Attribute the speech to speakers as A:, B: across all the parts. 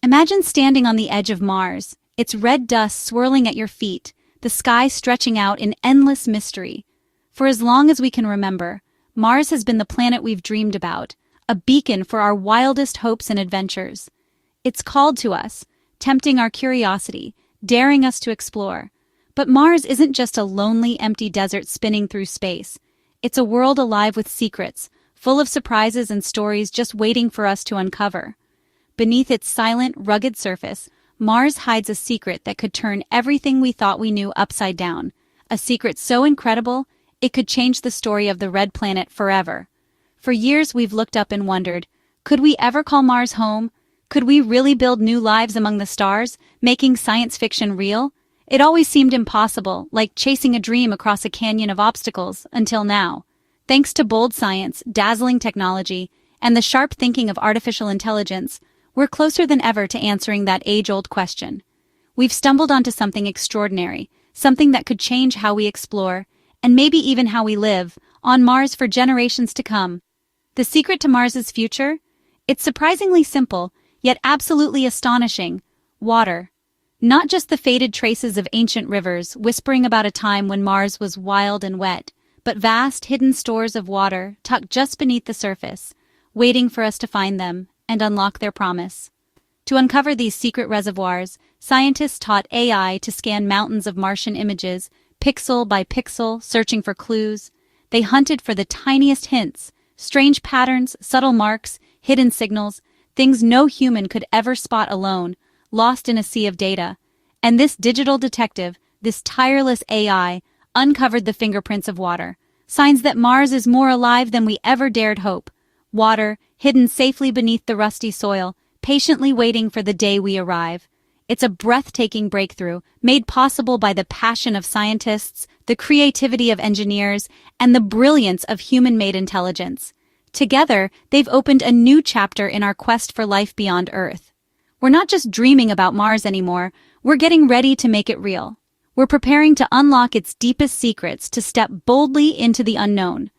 A: Imagine standing on the edge of Mars, its red dust swirling at your feet, the sky stretching out in endless mystery. For as long as we can remember, Mars has been the planet we've dreamed about, a beacon for our wildest hopes and adventures. It's called to us, tempting our curiosity, daring us to explore. But Mars isn't just a lonely, empty desert spinning through space. It's a world alive with secrets, full of surprises and stories just waiting for us to uncover. Beneath its silent, rugged surface, Mars hides a secret that could turn everything we thought we knew upside down. A secret so incredible, it could change the story of the red planet forever. For years we've looked up and wondered, could we ever call Mars home? Could we really build new lives among the stars, making science fiction real? It always seemed impossible, like chasing a dream across a canyon of obstacles, until now. Thanks to bold science, dazzling technology, and the sharp thinking of artificial intelligence, we're closer than ever to answering that age-old question. We've stumbled onto something extraordinary, something that could change how we explore, and maybe even how we live, on Mars for generations to come. The secret to Mars's future? It's surprisingly simple, yet absolutely astonishing: water. Not just the faded traces of ancient rivers whispering about a time when Mars was wild and wet, but vast hidden stores of water tucked just beneath the surface, waiting for us to find them and unlock their promise. To uncover these secret reservoirs, scientists taught AI to scan mountains of Martian images, pixel by pixel, searching for clues. They hunted for the tiniest hints, strange patterns, subtle marks, hidden signals, things no human could ever spot alone, lost in a sea of data. And this digital detective, this tireless AI, uncovered the fingerprints of water, signs that Mars is more alive than we ever dared hope. Water, hidden safely beneath the rusty soil, patiently waiting for the day we arrive. It's a breathtaking breakthrough, made possible by the passion of scientists, the creativity of engineers, and the brilliance of human-made intelligence. Together, they've opened a new chapter in our quest for life beyond Earth. We're not just dreaming about Mars anymore, we're getting ready to make it real. We're preparing to unlock its deepest secrets, to step boldly into the unknown.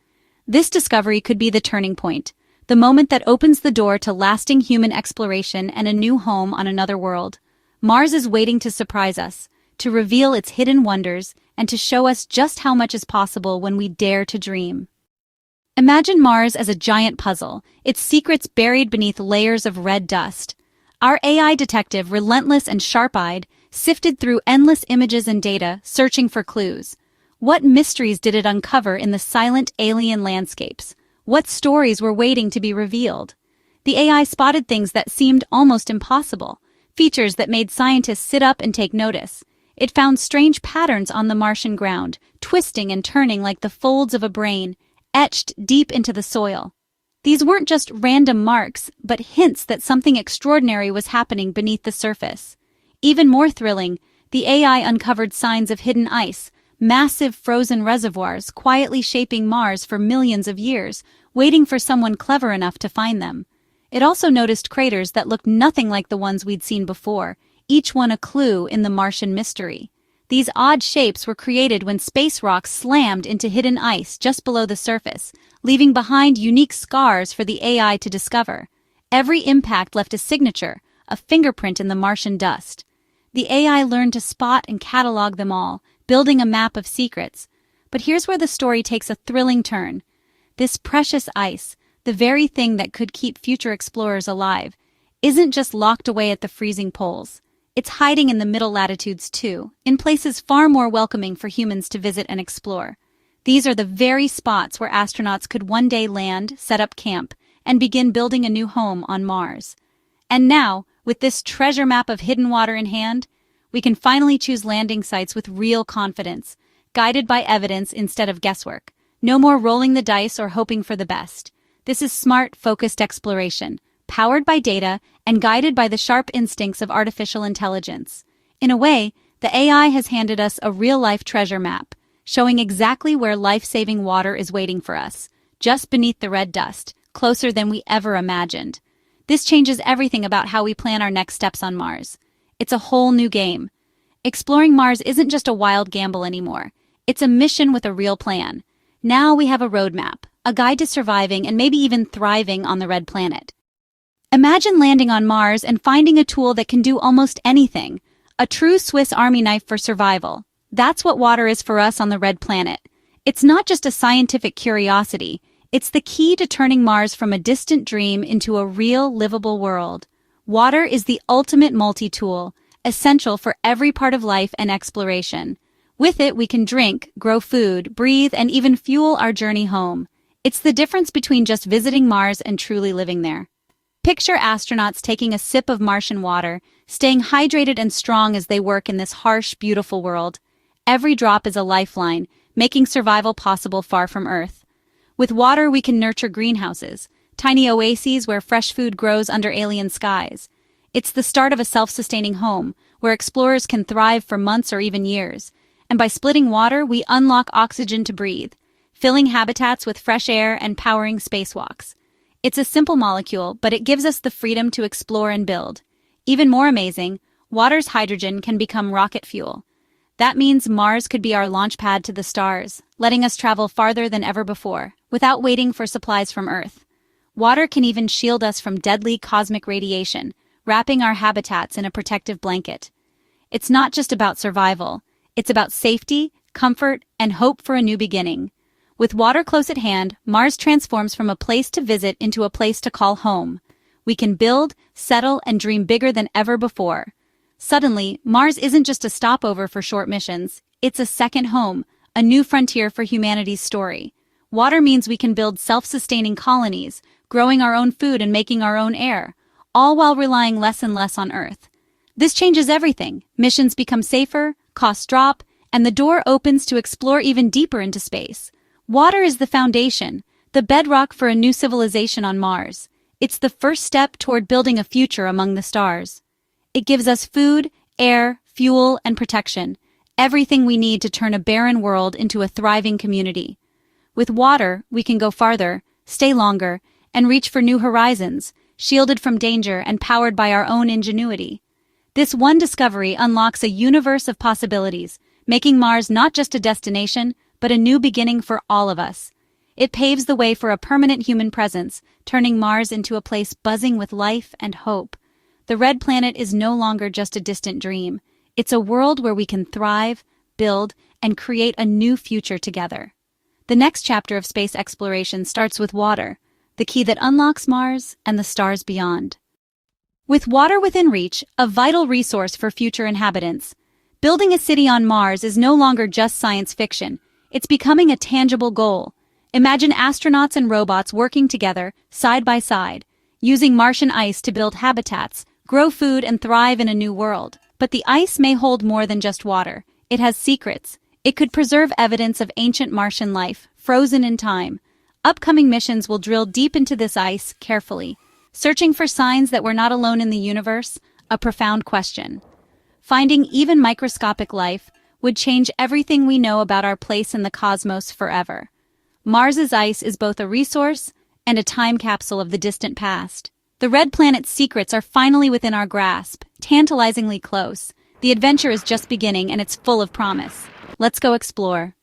A: This discovery could be the turning point, the moment that opens the door to lasting human exploration and a new home on another world. Mars is waiting to surprise us, to reveal its hidden wonders, and to show us just how much is possible when we dare to dream. Imagine Mars as a giant puzzle, its secrets buried beneath layers of red dust. Our AI detective, relentless and sharp-eyed, sifted through endless images and data, searching for clues. What mysteries did it uncover in the silent alien landscapes? What stories were waiting to be revealed? The AI spotted things that seemed almost impossible, features that made scientists sit up and take notice. It found strange patterns on the Martian ground, twisting and turning like the folds of a brain, etched deep into the soil. These weren't just random marks, but hints that something extraordinary was happening beneath the surface. Even more thrilling, the AI uncovered signs of hidden ice, massive frozen reservoirs quietly shaping Mars for millions of years, waiting for someone clever enough to find them. It also noticed craters that looked nothing like the ones we'd seen before, each one a clue in the Martian mystery. These odd shapes were created when space rocks slammed into hidden ice just below the surface, leaving behind unique scars for the AI to discover. Every impact left a signature, a fingerprint in the Martian dust. The AI learned to spot and catalog them all, building a map of secrets. But here's where the story takes a thrilling turn. This precious ice, the very thing that could keep future explorers alive, isn't just locked away at the freezing poles. It's hiding in the middle latitudes too, in places far more welcoming for humans to visit and explore. These are the very spots where astronauts could one day land, set up camp, and begin building a new home on Mars. And now, with this treasure map of hidden water in hand, we can finally choose landing sites with real confidence, guided by evidence instead of guesswork. No more rolling the dice or hoping for the best. This is smart, focused exploration, powered by data and guided by the sharp instincts of artificial intelligence. In a way, the AI has handed us a real-life treasure map, showing exactly where life-saving water is waiting for us, just beneath the red dust, closer than we ever imagined. This changes everything about how we plan our next steps on Mars. It's a whole new game. Exploring Mars isn't just a wild gamble anymore. It's a mission with a real plan. Now we have a roadmap, a guide to surviving and maybe even thriving on the red planet. Imagine landing on Mars and finding a tool that can do almost anything. A true Swiss Army knife for survival. That's what water is for us on the red planet. It's not just a scientific curiosity, it's the key to turning Mars from a distant dream into a real, livable world. Water is the ultimate multi-tool, essential for every part of life and exploration. With it, we can drink, grow food, breathe, and even fuel our journey home. It's the difference between just visiting Mars and truly living there. Picture astronauts taking a sip of Martian water, staying hydrated and strong as they work in this harsh, beautiful world. Every drop is a lifeline, making survival possible far from Earth. With water, we can nurture greenhouses, tiny oases where fresh food grows under alien skies. It's the start of a self-sustaining home, where explorers can thrive for months or even years. And by splitting water, we unlock oxygen to breathe, filling habitats with fresh air and powering spacewalks. It's a simple molecule, but it gives us the freedom to explore and build. Even more amazing, water's hydrogen can become rocket fuel. That means Mars could be our launch pad to the stars, letting us travel farther than ever before, without waiting for supplies from Earth. Water can even shield us from deadly cosmic radiation, wrapping our habitats in a protective blanket. It's not just about survival, it's about safety, comfort, and hope for a new beginning. With water close at hand, Mars transforms from a place to visit into a place to call home. We can build, settle, and dream bigger than ever before. Suddenly, Mars isn't just a stopover for short missions, it's a second home, a new frontier for humanity's story. Water means we can build self-sustaining colonies, growing our own food and making our own air, all while relying less and less on Earth. This changes everything. Missions become safer, costs drop, and the door opens to explore even deeper into space. Water is the foundation, the bedrock for a new civilization on Mars. It's the first step toward building a future among the stars. It gives us food, air, fuel, and protection, everything we need to turn a barren world into a thriving community. With water, we can go farther, stay longer, and reach for new horizons, shielded from danger and powered by our own ingenuity. This one discovery unlocks a universe of possibilities, making Mars not just a destination, but a new beginning for all of us. It paves the way for a permanent human presence, turning Mars into a place buzzing with life and hope. The red planet is no longer just a distant dream. It's a world where we can thrive, build, and create a new future together. The next chapter of space exploration starts with water, the key that unlocks Mars and the stars beyond. With water within reach, a vital resource for future inhabitants, building a city on Mars is no longer just science fiction. It's becoming a tangible goal. Imagine astronauts and robots working together, side by side, using Martian ice to build habitats, grow food, and thrive in a new world. But the ice may hold more than just water. It has secrets. It could preserve evidence of ancient Martian life, frozen in time. Upcoming missions will drill deep into this ice carefully, searching for signs that we're not alone in the universe, a profound question. Finding even microscopic life would change everything we know about our place in the cosmos forever. Mars's ice is both a resource and a time capsule of the distant past. The red planet's secrets are finally within our grasp, tantalizingly close. The adventure is just beginning and it's full of promise. Let's go explore.